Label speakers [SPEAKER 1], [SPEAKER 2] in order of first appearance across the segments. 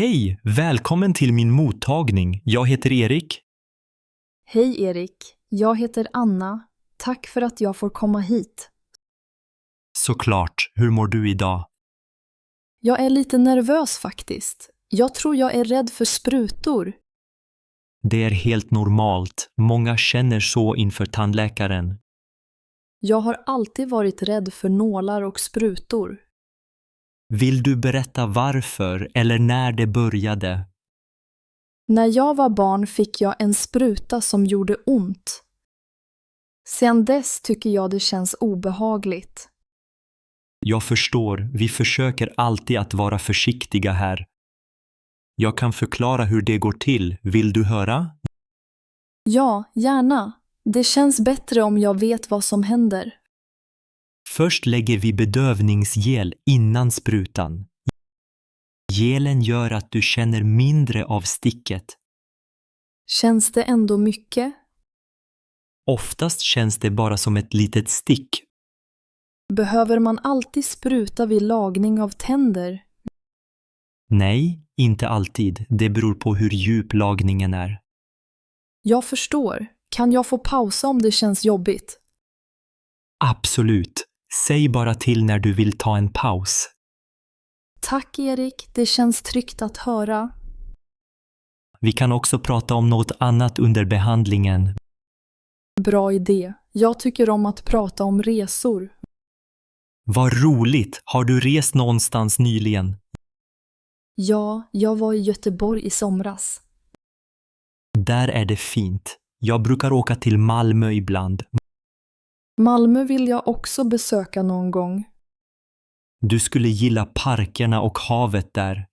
[SPEAKER 1] Hej, välkommen till min mottagning. Jag heter Erik.
[SPEAKER 2] Hej Erik, jag heter Anna. Tack för att jag får komma hit.
[SPEAKER 1] Såklart, hur mår du idag?
[SPEAKER 2] Jag är lite nervös faktiskt. Jag tror jag är rädd för sprutor.
[SPEAKER 1] Det är helt normalt. Många känner så inför tandläkaren.
[SPEAKER 2] Jag har alltid varit rädd för nålar och sprutor.
[SPEAKER 1] Vill du berätta varför eller när det började?
[SPEAKER 2] När jag var barn fick jag en spruta som gjorde ont. Sedan dess tycker jag det känns obehagligt.
[SPEAKER 1] Jag förstår, vi försöker alltid att vara försiktiga här. Jag kan förklara hur det går till. Vill du höra?
[SPEAKER 2] Ja, gärna. Det känns bättre om jag vet vad som händer.
[SPEAKER 1] Först lägger vi bedövningsgel innan sprutan. Gelen gör att du känner mindre av sticket.
[SPEAKER 2] Känns det ändå mycket?
[SPEAKER 1] Oftast känns det bara som ett litet stick.
[SPEAKER 2] Behöver man alltid spruta vid lagning av tänder?
[SPEAKER 1] Nej, inte alltid. Det beror på hur djup lagningen är.
[SPEAKER 2] Jag förstår. Kan jag få pausa om det känns jobbigt?
[SPEAKER 1] Absolut. Säg bara till när du vill ta en paus.
[SPEAKER 2] Tack Erik, det känns tryggt att höra.
[SPEAKER 1] Vi kan också prata om något annat under behandlingen.
[SPEAKER 2] Bra idé. Jag tycker om att prata om resor.
[SPEAKER 1] Vad roligt! Har du rest någonstans nyligen?
[SPEAKER 2] Ja, jag var i Göteborg i somras.
[SPEAKER 1] Där är det fint. Jag brukar åka till Malmö ibland.
[SPEAKER 2] Malmö vill jag också besöka någon gång.
[SPEAKER 1] Du skulle gilla parkerna och havet där.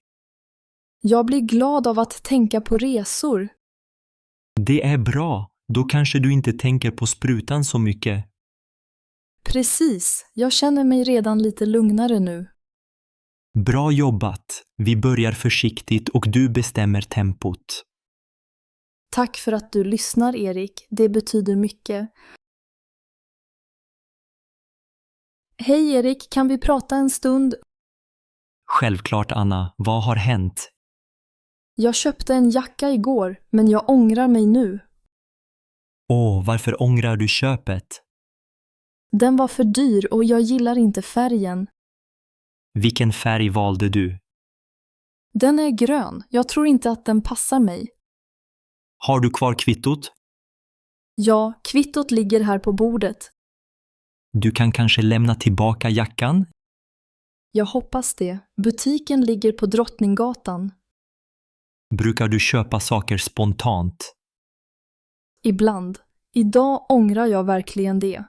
[SPEAKER 2] Jag blir glad av att tänka på resor.
[SPEAKER 1] Det är bra. Då kanske du inte tänker på sprutan så mycket.
[SPEAKER 2] Precis, jag känner mig redan lite lugnare nu.
[SPEAKER 1] Bra jobbat. Vi börjar försiktigt och du bestämmer tempot.
[SPEAKER 2] Tack för att du lyssnar Erik, det betyder mycket. Hej Erik, kan vi prata en stund?
[SPEAKER 1] Självklart Anna, vad har hänt?
[SPEAKER 2] Jag köpte en jacka igår, men jag ångrar mig nu.
[SPEAKER 1] Varför ångrar du köpet?
[SPEAKER 2] Den var för dyr och jag gillar inte färgen.
[SPEAKER 1] Vilken färg valde du?
[SPEAKER 2] Den är grön, jag tror inte att den passar mig.
[SPEAKER 1] Har du kvar kvittot?
[SPEAKER 2] Ja, kvittot ligger här på bordet.
[SPEAKER 1] Du kan kanske lämna tillbaka jackan?
[SPEAKER 2] Jag hoppas det. Butiken ligger på Drottninggatan.
[SPEAKER 1] Brukar du köpa saker spontant?
[SPEAKER 2] Ibland. Idag ångrar jag verkligen det.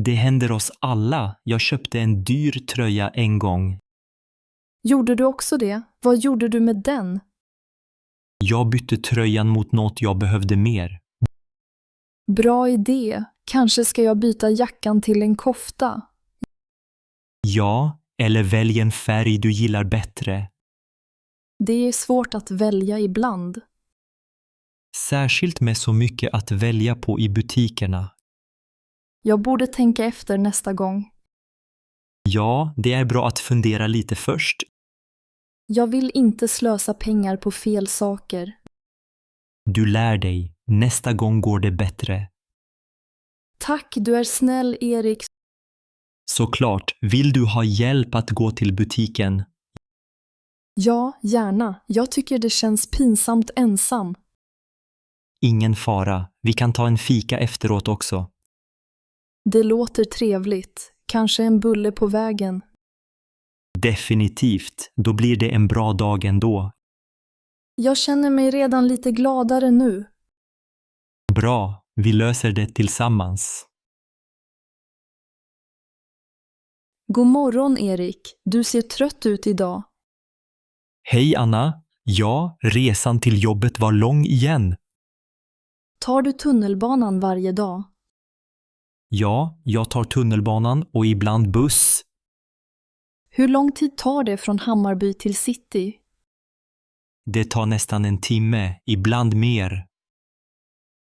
[SPEAKER 1] Det händer oss alla. Jag köpte en dyr tröja en gång.
[SPEAKER 2] Gjorde du också det? Vad gjorde du med den?
[SPEAKER 1] Jag bytte tröjan mot något jag behövde mer.
[SPEAKER 2] Bra idé. Kanske ska jag byta jackan till en kofta.
[SPEAKER 1] Ja, eller välj en färg du gillar bättre.
[SPEAKER 2] Det är svårt att välja ibland.
[SPEAKER 1] Särskilt med så mycket att välja på i butikerna.
[SPEAKER 2] Jag borde tänka efter nästa gång.
[SPEAKER 1] Ja, det är bra att fundera lite först.
[SPEAKER 2] Jag vill inte slösa pengar på fel saker.
[SPEAKER 1] Du lär dig. Nästa gång går det bättre.
[SPEAKER 2] Tack, du är snäll Erik.
[SPEAKER 1] Såklart, vill du ha hjälp att gå till butiken?
[SPEAKER 2] Ja, gärna. Jag tycker det känns pinsamt ensam.
[SPEAKER 1] Ingen fara, vi kan ta en fika efteråt också.
[SPEAKER 2] Det låter trevligt. Kanske en bulle på vägen.
[SPEAKER 1] Definitivt, då blir det en bra dag ändå.
[SPEAKER 2] Jag känner mig redan lite gladare nu.
[SPEAKER 1] Bra, vi löser det tillsammans.
[SPEAKER 2] God morgon Erik. Du ser trött ut idag.
[SPEAKER 1] Hej Anna, ja, resan till jobbet var lång igen.
[SPEAKER 2] Tar du tunnelbanan varje dag?
[SPEAKER 1] Ja, jag tar tunnelbanan och ibland buss.
[SPEAKER 2] Hur lång tid tar det från Hammarby till city?
[SPEAKER 1] Det tar nästan en timme, ibland mer.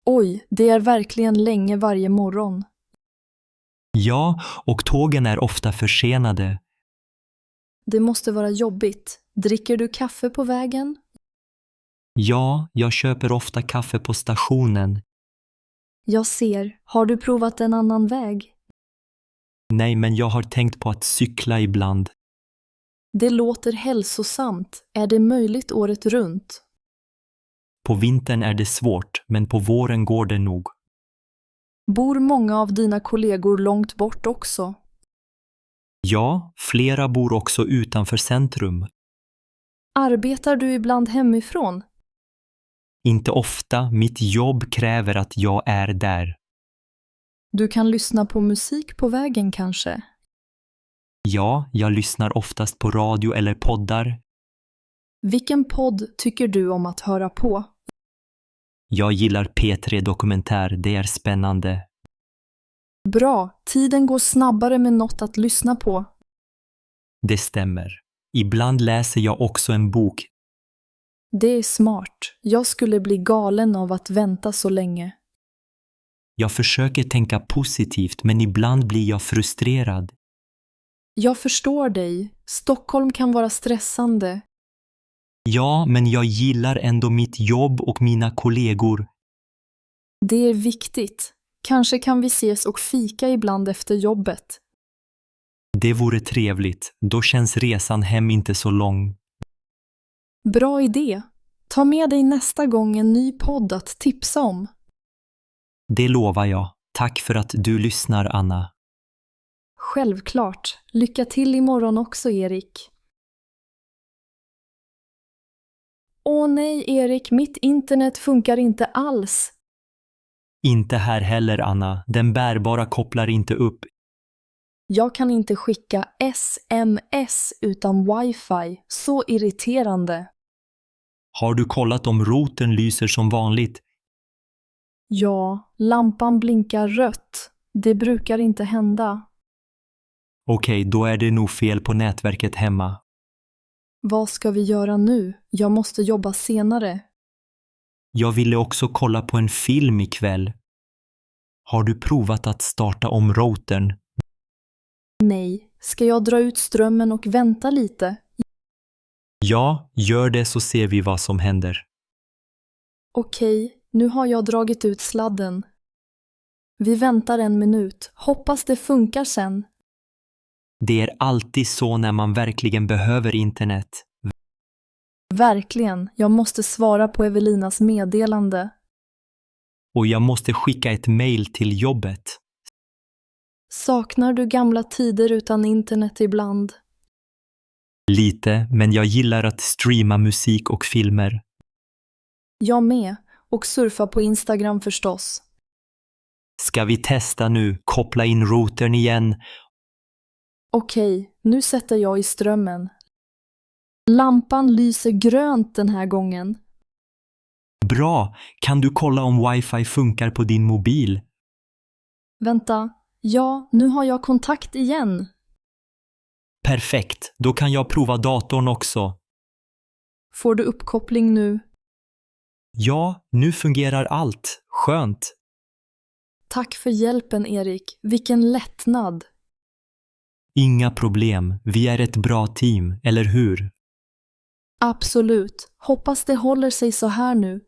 [SPEAKER 2] Oj, det är verkligen länge varje morgon.
[SPEAKER 1] Ja, och tågen är ofta försenade.
[SPEAKER 2] Det måste vara jobbigt. Dricker du kaffe på vägen?
[SPEAKER 1] Ja, jag köper ofta kaffe på stationen.
[SPEAKER 2] Jag ser. Har du provat en annan väg?
[SPEAKER 1] Nej, men jag har tänkt på att cykla ibland.
[SPEAKER 2] Det låter hälsosamt. Är det möjligt året runt?
[SPEAKER 1] På vintern är det svårt, men på våren går det nog.
[SPEAKER 2] Bor många av dina kollegor långt bort också?
[SPEAKER 1] Ja, flera bor också utanför centrum.
[SPEAKER 2] Arbetar du ibland hemifrån?
[SPEAKER 1] Inte ofta, mitt jobb kräver att jag är där.
[SPEAKER 2] Du kan lyssna på musik på vägen kanske?
[SPEAKER 1] Ja, jag lyssnar oftast på radio eller poddar.
[SPEAKER 2] Vilken podd tycker du om att höra på?
[SPEAKER 1] Jag gillar P3 Dokumentär, det är spännande.
[SPEAKER 2] Bra, tiden går snabbare med något att lyssna på.
[SPEAKER 1] Det stämmer. Ibland läser jag också en bok.
[SPEAKER 2] Det är smart. Jag skulle bli galen av att vänta så länge.
[SPEAKER 1] Jag försöker tänka positivt, men ibland blir jag frustrerad.
[SPEAKER 2] Jag förstår dig. Stockholm kan vara stressande.
[SPEAKER 1] Ja, men jag gillar ändå mitt jobb och mina kollegor.
[SPEAKER 2] Det är viktigt. Kanske kan vi ses och fika ibland efter jobbet.
[SPEAKER 1] Det vore trevligt. Då känns resan hem inte så lång.
[SPEAKER 2] Bra idé. Ta med dig nästa gång en ny podd att tipsa om.
[SPEAKER 1] Det lovar jag. Tack för att du lyssnar, Anna.
[SPEAKER 2] Självklart. Lycka till imorgon också, Erik. Åh nej, Erik, mitt internet funkar inte alls.
[SPEAKER 1] Inte här heller, Anna. Den bärbara kopplar inte upp.
[SPEAKER 2] Jag kan inte skicka SMS utan wifi. Så irriterande.
[SPEAKER 1] Har du kollat om routern lyser som vanligt?
[SPEAKER 2] Ja, lampan blinkar rött. Det brukar inte hända.
[SPEAKER 1] Okej, då är det nog fel på nätverket hemma.
[SPEAKER 2] Vad ska vi göra nu? Jag måste jobba senare.
[SPEAKER 1] Jag ville också kolla på en film ikväll. Har du provat att starta om routern?
[SPEAKER 2] Nej, ska jag dra ut strömmen och vänta lite?
[SPEAKER 1] Ja, gör det så ser vi vad som händer.
[SPEAKER 2] Okej, nu har jag dragit ut sladden. Vi väntar 1 minut. Hoppas det funkar sen.
[SPEAKER 1] Det är alltid så när man verkligen behöver internet.
[SPEAKER 2] Verkligen, jag måste svara på Evelinas meddelande.
[SPEAKER 1] Och jag måste skicka ett mejl till jobbet.
[SPEAKER 2] Saknar du gamla tider utan internet ibland?
[SPEAKER 1] Lite, men jag gillar att streama musik och filmer.
[SPEAKER 2] Jag med, och surfa på Instagram förstås.
[SPEAKER 1] Ska vi testa nu? Koppla in routern igen.
[SPEAKER 2] Okej, nu sätter jag i strömmen. Lampan lyser grönt den här gången.
[SPEAKER 1] Bra! Kan du kolla om wifi funkar på din mobil?
[SPEAKER 2] Vänta, ja, nu har jag kontakt igen.
[SPEAKER 1] Perfekt, då kan jag prova datorn också.
[SPEAKER 2] Får du uppkoppling nu?
[SPEAKER 1] Ja, nu fungerar allt. Skönt.
[SPEAKER 2] Tack för hjälpen, Erik. Vilken lättnad.
[SPEAKER 1] Inga problem. Vi är ett bra team, eller hur?
[SPEAKER 2] Absolut. Hoppas det håller sig så här nu.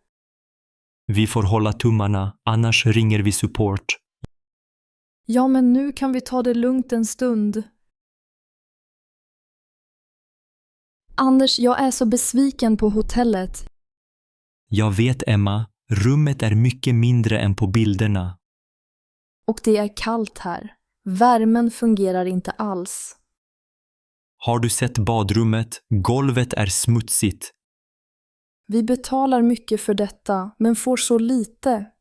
[SPEAKER 1] Vi får hålla tummarna, annars ringer vi support.
[SPEAKER 2] Ja, men nu kan vi ta det lugnt en stund. Anders, jag är så besviken på hotellet.
[SPEAKER 1] Jag vet, Emma. Rummet är mycket mindre än på bilderna.
[SPEAKER 2] Och det är kallt här. Värmen fungerar inte alls.
[SPEAKER 1] Har du sett badrummet? Golvet är smutsigt.
[SPEAKER 2] Vi betalar mycket för detta, men får så lite.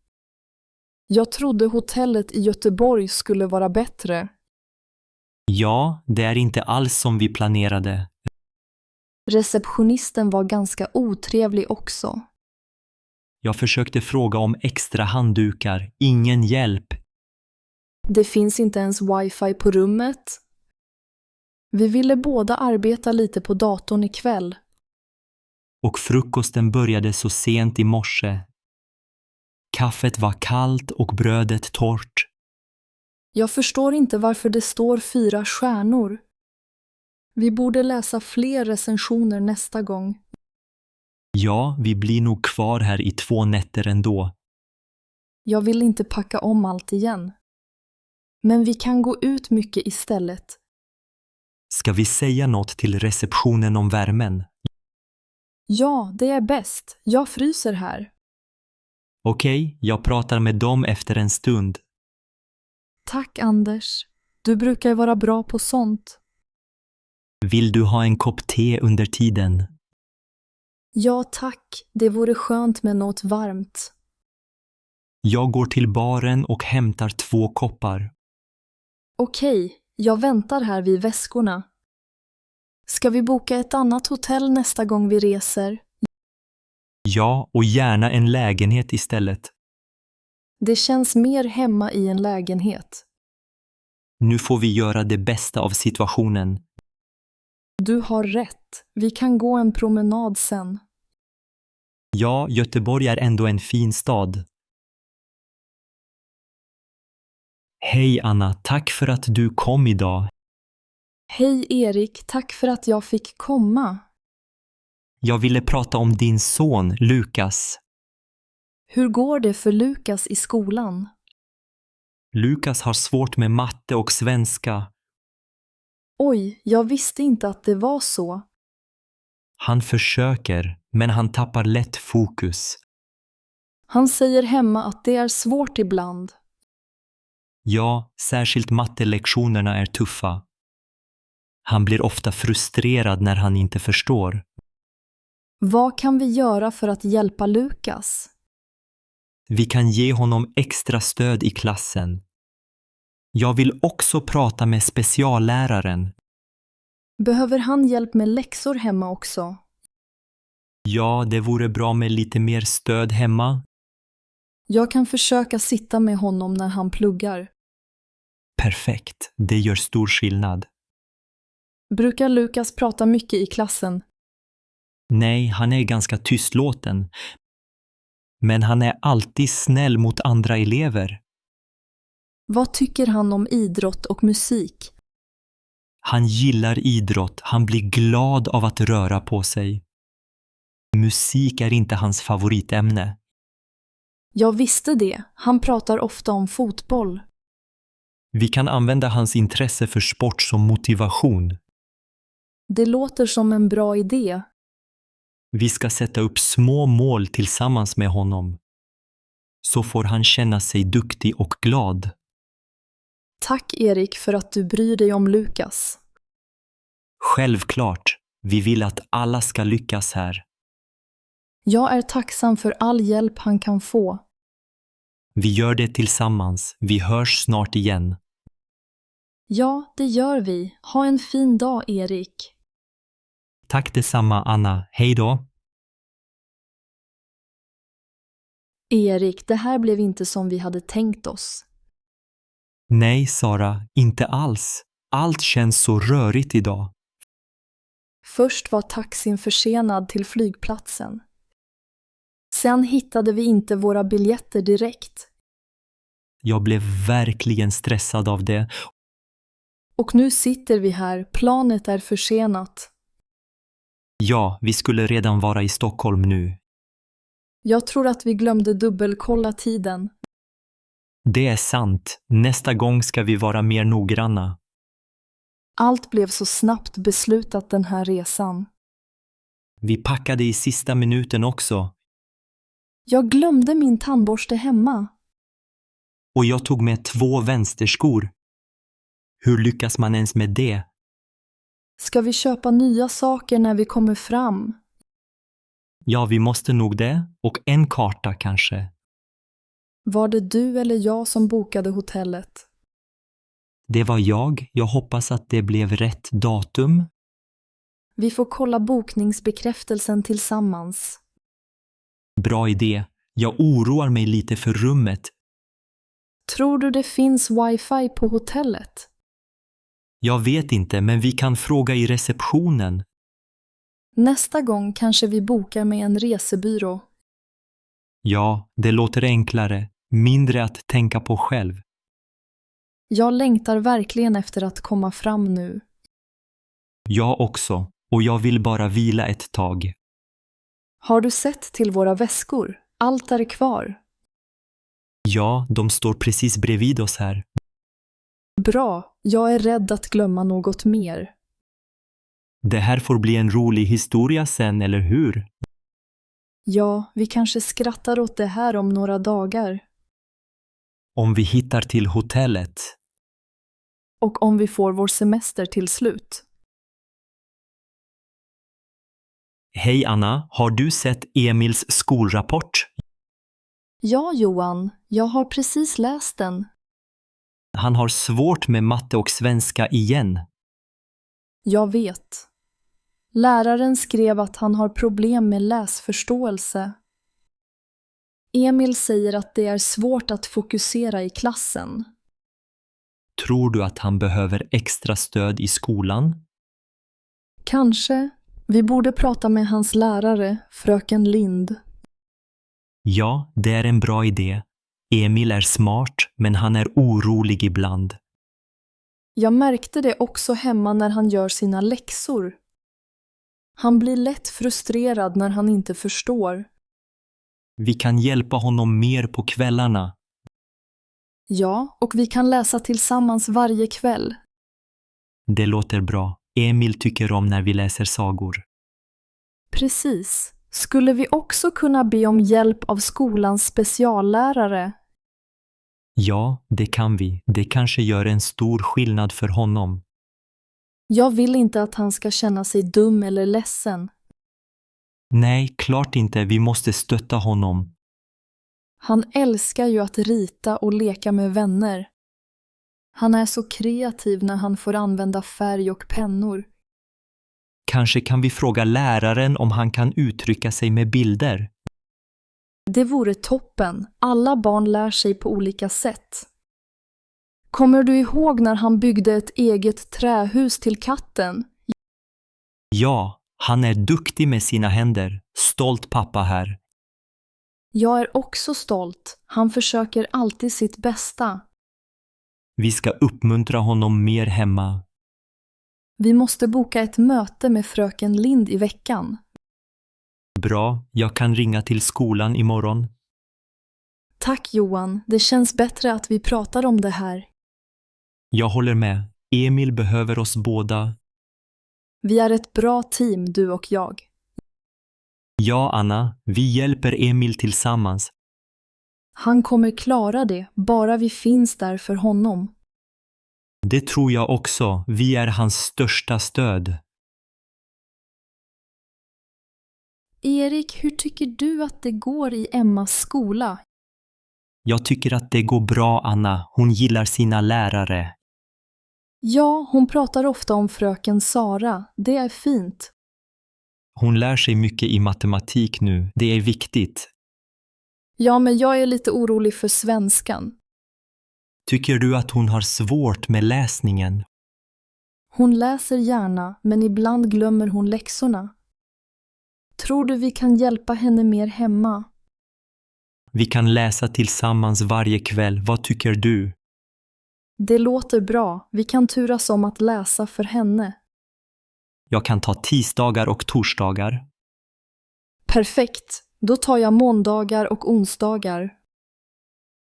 [SPEAKER 2] Jag trodde hotellet i Göteborg skulle vara bättre.
[SPEAKER 1] Ja, det är inte alls som vi planerade.
[SPEAKER 2] Receptionisten var ganska otrevlig också.
[SPEAKER 1] Jag försökte fråga om extra handdukar. Ingen hjälp.
[SPEAKER 2] Det finns inte ens wifi på rummet. Vi ville båda arbeta lite på datorn ikväll.
[SPEAKER 1] Och frukosten började så sent i morse. Kaffet var kallt och brödet torrt.
[SPEAKER 2] Jag förstår inte varför det står 4 stjärnor. Vi borde läsa fler recensioner nästa gång.
[SPEAKER 1] Ja, vi blir nog kvar här i 2 nätter ändå.
[SPEAKER 2] Jag vill inte packa om allt igen. Men vi kan gå ut mycket istället.
[SPEAKER 1] Ska vi säga något till receptionen om värmen?
[SPEAKER 2] Ja, det är bäst. Jag fryser här.
[SPEAKER 1] Okej, jag pratar med dem efter en stund.
[SPEAKER 2] Tack, Anders. Du brukar vara bra på sånt.
[SPEAKER 1] Vill du ha en kopp te under tiden?
[SPEAKER 2] Ja, tack. Det vore skönt med något varmt.
[SPEAKER 1] Jag går till baren och hämtar 2 koppar.
[SPEAKER 2] Okej, jag väntar här vid väskorna. Ska vi boka ett annat hotell nästa gång vi reser?
[SPEAKER 1] Ja, och gärna en lägenhet istället.
[SPEAKER 2] Det känns mer hemma i en lägenhet.
[SPEAKER 1] Nu får vi göra det bästa av situationen.
[SPEAKER 2] Du har rätt. Vi kan gå en promenad sen.
[SPEAKER 1] Ja, Göteborg är ändå en fin stad. Hej Anna, tack för att du kom idag.
[SPEAKER 2] Hej Erik, tack för att jag fick komma.
[SPEAKER 1] Jag ville prata om din son, Lukas.
[SPEAKER 2] Hur går det för Lukas i skolan?
[SPEAKER 1] Lukas har svårt med matte och svenska.
[SPEAKER 2] Oj, jag visste inte att det var så.
[SPEAKER 1] Han försöker, men han tappar lätt fokus.
[SPEAKER 2] Han säger hemma att det är svårt ibland.
[SPEAKER 1] Ja, särskilt mattelektionerna är tuffa. Han blir ofta frustrerad när han inte förstår.
[SPEAKER 2] Vad kan vi göra för att hjälpa Lukas?
[SPEAKER 1] Vi kan ge honom extra stöd i klassen. Jag vill också prata med specialläraren.
[SPEAKER 2] Behöver han hjälp med läxor hemma också?
[SPEAKER 1] Ja, det vore bra med lite mer stöd hemma.
[SPEAKER 2] Jag kan försöka sitta med honom när han pluggar.
[SPEAKER 1] Perfekt, det gör stor skillnad.
[SPEAKER 2] Brukar Lukas prata mycket i klassen?
[SPEAKER 1] Nej, han är ganska tystlåten. Men han är alltid snäll mot andra elever.
[SPEAKER 2] Vad tycker han om idrott och musik?
[SPEAKER 1] Han gillar idrott, han blir glad av att röra på sig. Musik är inte hans favoritämne.
[SPEAKER 2] Jag visste det. Han pratar ofta om fotboll.
[SPEAKER 1] Vi kan använda hans intresse för sport som motivation.
[SPEAKER 2] Det låter som en bra idé.
[SPEAKER 1] Vi ska sätta upp små mål tillsammans med honom. Så får han känna sig duktig och glad.
[SPEAKER 2] Tack Erik för att du bryr dig om Lukas.
[SPEAKER 1] Självklart, vi vill att alla ska lyckas här.
[SPEAKER 2] Jag är tacksam för all hjälp han kan få.
[SPEAKER 1] Vi gör det tillsammans. Vi hörs snart igen.
[SPEAKER 2] Ja, det gör vi. Ha en fin dag, Erik.
[SPEAKER 1] Tack detsamma, Anna. Hej då.
[SPEAKER 2] Erik, det här blev inte som vi hade tänkt oss.
[SPEAKER 1] Nej, Sara, inte alls. Allt känns så rörigt idag.
[SPEAKER 2] Först var taxin försenad till flygplatsen. Sen hittade vi inte våra biljetter direkt.
[SPEAKER 1] Jag blev verkligen stressad av det.
[SPEAKER 2] Och nu sitter vi här. Planet är försenat.
[SPEAKER 1] Ja, vi skulle redan vara i Stockholm nu.
[SPEAKER 2] Jag tror att vi glömde dubbelkolla tiden.
[SPEAKER 1] Det är sant. Nästa gång ska vi vara mer noggranna.
[SPEAKER 2] Allt blev så snabbt beslutat den här resan.
[SPEAKER 1] Vi packade i sista minuten också.
[SPEAKER 2] Jag glömde min tandborste hemma.
[SPEAKER 1] Och jag tog med 2 vänsterskor. Hur lyckas man ens med det?
[SPEAKER 2] Ska vi köpa nya saker när vi kommer fram?
[SPEAKER 1] Ja, vi måste nog det. Och en karta kanske.
[SPEAKER 2] Var det du eller jag som bokade hotellet?
[SPEAKER 1] Det var jag. Jag hoppas att det blev rätt datum.
[SPEAKER 2] Vi får kolla bokningsbekräftelsen tillsammans.
[SPEAKER 1] Bra idé. Jag oroar mig lite för rummet.
[SPEAKER 2] Tror du det finns wifi på hotellet?
[SPEAKER 1] Jag vet inte, men vi kan fråga i receptionen.
[SPEAKER 2] Nästa gång kanske vi bokar med en resebyrå.
[SPEAKER 1] Ja, det låter enklare. Mindre att tänka på själv.
[SPEAKER 2] Jag längtar verkligen efter att komma fram nu.
[SPEAKER 1] Jag också, och jag vill bara vila ett tag.
[SPEAKER 2] Har du sett till våra väskor? Allt är kvar.
[SPEAKER 1] Ja, de står precis bredvid oss här.
[SPEAKER 2] Bra, jag är rädd att glömma något mer.
[SPEAKER 1] Det här får bli en rolig historia sen, eller hur?
[SPEAKER 2] Ja, vi kanske skrattar åt det här om några dagar.
[SPEAKER 1] Om vi hittar till hotellet.
[SPEAKER 2] Och om vi får vår semester till slut.
[SPEAKER 1] Hej Anna, har du sett Emils skolrapport?
[SPEAKER 2] Ja, Johan, jag har precis läst den.
[SPEAKER 1] Han har svårt med matte och svenska igen.
[SPEAKER 2] Jag vet. Läraren skrev att han har problem med läsförståelse. Emil säger att det är svårt att fokusera i klassen.
[SPEAKER 1] Tror du att han behöver extra stöd i skolan?
[SPEAKER 2] Kanske. Vi borde prata med hans lärare, fröken Lind.
[SPEAKER 1] Ja, det är en bra idé. Emil är smart, men han är orolig ibland.
[SPEAKER 2] Jag märkte det också hemma när han gör sina läxor. Han blir lätt frustrerad när han inte förstår.
[SPEAKER 1] Vi kan hjälpa honom mer på kvällarna.
[SPEAKER 2] Ja, och vi kan läsa tillsammans varje kväll.
[SPEAKER 1] Det låter bra. Emil tycker om när vi läser sagor.
[SPEAKER 2] Precis. Skulle vi också kunna be om hjälp av skolans speciallärare?
[SPEAKER 1] Ja, det kan vi. Det kanske gör en stor skillnad för honom.
[SPEAKER 2] Jag vill inte att han ska känna sig dum eller ledsen.
[SPEAKER 1] Nej, klart inte. Vi måste stötta honom.
[SPEAKER 2] Han älskar ju att rita och leka med vänner. Han är så kreativ när han får använda färg och pennor.
[SPEAKER 1] Kanske kan vi fråga läraren om han kan uttrycka sig med bilder.
[SPEAKER 2] Det vore toppen. Alla barn lär sig på olika sätt. Kommer du ihåg när han byggde ett eget trähus till katten?
[SPEAKER 1] Ja, han är duktig med sina händer. Stolt pappa här.
[SPEAKER 2] Jag är också stolt. Han försöker alltid sitt bästa.
[SPEAKER 1] Vi ska uppmuntra honom mer hemma.
[SPEAKER 2] Vi måste boka ett möte med fröken Lind i veckan.
[SPEAKER 1] Bra, jag kan ringa till skolan imorgon.
[SPEAKER 2] Tack Johan, det känns bättre att vi pratar om det här.
[SPEAKER 1] Jag håller med. Emil behöver oss båda.
[SPEAKER 2] Vi är ett bra team, du och jag.
[SPEAKER 1] Ja, Anna, vi hjälper Emil tillsammans.
[SPEAKER 2] Han kommer klara det, bara vi finns där för honom.
[SPEAKER 1] Det tror jag också. Vi är hans största stöd.
[SPEAKER 2] Erik, hur tycker du att det går i Emmas skola?
[SPEAKER 1] Jag tycker att det går bra, Anna. Hon gillar sina lärare.
[SPEAKER 2] Ja, hon pratar ofta om fröken Sara. Det är fint.
[SPEAKER 1] Hon lär sig mycket i matematik nu. Det är viktigt.
[SPEAKER 2] Ja, men jag är lite orolig för svenskan.
[SPEAKER 1] Tycker du att hon har svårt med läsningen?
[SPEAKER 2] Hon läser gärna, men ibland glömmer hon läxorna. Tror du vi kan hjälpa henne mer hemma?
[SPEAKER 1] Vi kan läsa tillsammans varje kväll. Vad tycker du?
[SPEAKER 2] Det låter bra. Vi kan turas om att läsa för henne.
[SPEAKER 1] Jag kan ta tisdagar och torsdagar.
[SPEAKER 2] Perfekt. Då tar jag måndagar och onsdagar.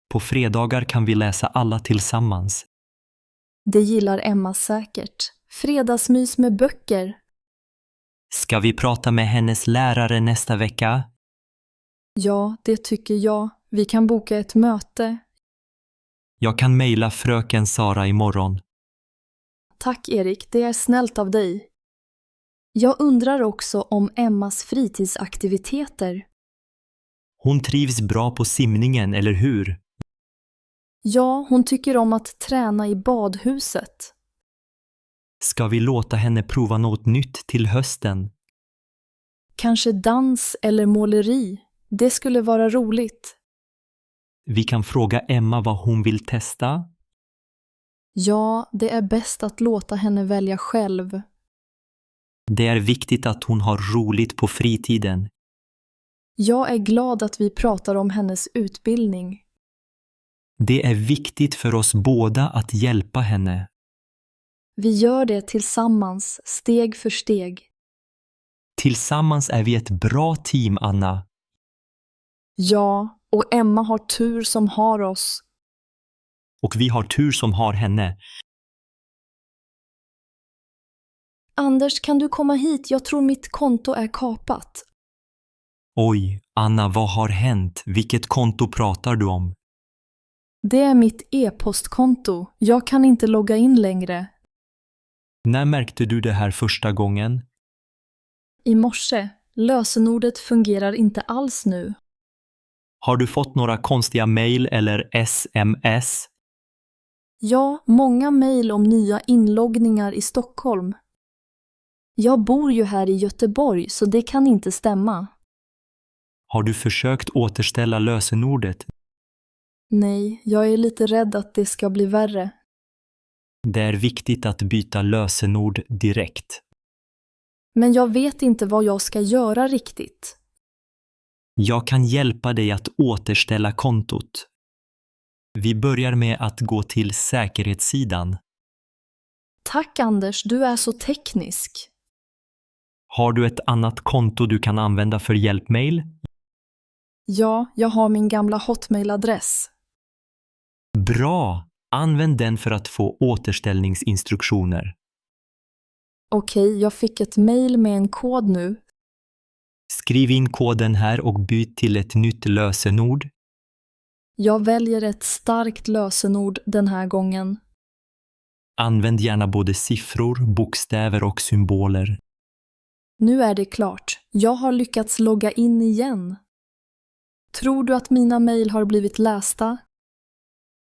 [SPEAKER 1] På fredagar kan vi läsa alla tillsammans.
[SPEAKER 2] Det gillar Emma säkert. Fredagsmys med böcker.
[SPEAKER 1] Ska vi prata med hennes lärare nästa vecka?
[SPEAKER 2] Ja, det tycker jag. Vi kan boka ett möte.
[SPEAKER 1] Jag kan mejla fröken Sara imorgon.
[SPEAKER 2] Tack Erik, det är snällt av dig. Jag undrar också om Emmas fritidsaktiviteter.
[SPEAKER 1] Hon trivs bra på simningen, eller hur?
[SPEAKER 2] Ja, hon tycker om att träna i badhuset.
[SPEAKER 1] Ska vi låta henne prova något nytt till hösten?
[SPEAKER 2] Kanske dans eller måleri. Det skulle vara roligt.
[SPEAKER 1] Vi kan fråga Emma vad hon vill testa.
[SPEAKER 2] Ja, det är bäst att låta henne välja själv.
[SPEAKER 1] Det är viktigt att hon har roligt på fritiden.
[SPEAKER 2] Jag är glad att vi pratar om hennes utbildning.
[SPEAKER 1] Det är viktigt för oss båda att hjälpa henne.
[SPEAKER 2] Vi gör det tillsammans, steg för steg.
[SPEAKER 1] Tillsammans är vi ett bra team, Anna.
[SPEAKER 2] Ja, och Emma har tur som har oss.
[SPEAKER 1] Och vi har tur som har henne.
[SPEAKER 2] Anders, kan du komma hit? Jag tror mitt konto är kapat.
[SPEAKER 1] Oj, Anna, vad har hänt? Vilket konto pratar du om?
[SPEAKER 2] Det är mitt e-postkonto. Jag kan inte logga in längre.
[SPEAKER 1] När märkte du det här första gången?
[SPEAKER 2] I morse. Lösenordet fungerar inte alls nu.
[SPEAKER 1] Har du fått några konstiga mejl eller sms?
[SPEAKER 2] Ja, många mejl om nya inloggningar i Stockholm. Jag bor ju här i Göteborg så det kan inte stämma.
[SPEAKER 1] Har du försökt återställa lösenordet?
[SPEAKER 2] Nej, jag är lite rädd att det ska bli värre.
[SPEAKER 1] Det är viktigt att byta lösenord direkt.
[SPEAKER 2] Men jag vet inte vad jag ska göra riktigt.
[SPEAKER 1] Jag kan hjälpa dig att återställa kontot. Vi börjar med att gå till säkerhetssidan.
[SPEAKER 2] Tack Anders, du är så teknisk.
[SPEAKER 1] Har du ett annat konto du kan använda för hjälpmail?
[SPEAKER 2] Ja, jag har min gamla Hotmail-adress.
[SPEAKER 1] Bra! Använd den för att få återställningsinstruktioner.
[SPEAKER 2] Okej, jag fick ett mejl med en kod nu.
[SPEAKER 1] Skriv in koden här och byt till ett nytt lösenord.
[SPEAKER 2] Jag väljer ett starkt lösenord den här gången.
[SPEAKER 1] Använd gärna både siffror, bokstäver och symboler.
[SPEAKER 2] Nu är det klart. Jag har lyckats logga in igen. Tror du att mina mejl har blivit lästa?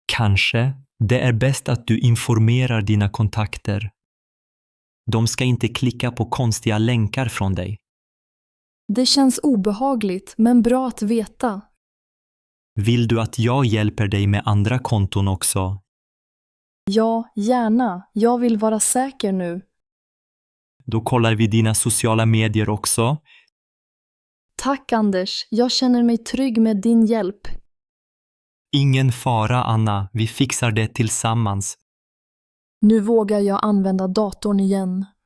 [SPEAKER 1] Kanske. Det är bäst att du informerar dina kontakter. De ska inte klicka på konstiga länkar från dig.
[SPEAKER 2] Det känns obehagligt, men bra att veta.
[SPEAKER 1] Vill du att jag hjälper dig med andra konton också?
[SPEAKER 2] Ja, gärna. Jag vill vara säker nu.
[SPEAKER 1] Då kollar vi dina sociala medier också.
[SPEAKER 2] Tack Anders, jag känner mig trygg med din hjälp.
[SPEAKER 1] Ingen fara, Anna. Vi fixar det tillsammans.
[SPEAKER 2] Nu vågar jag använda datorn igen.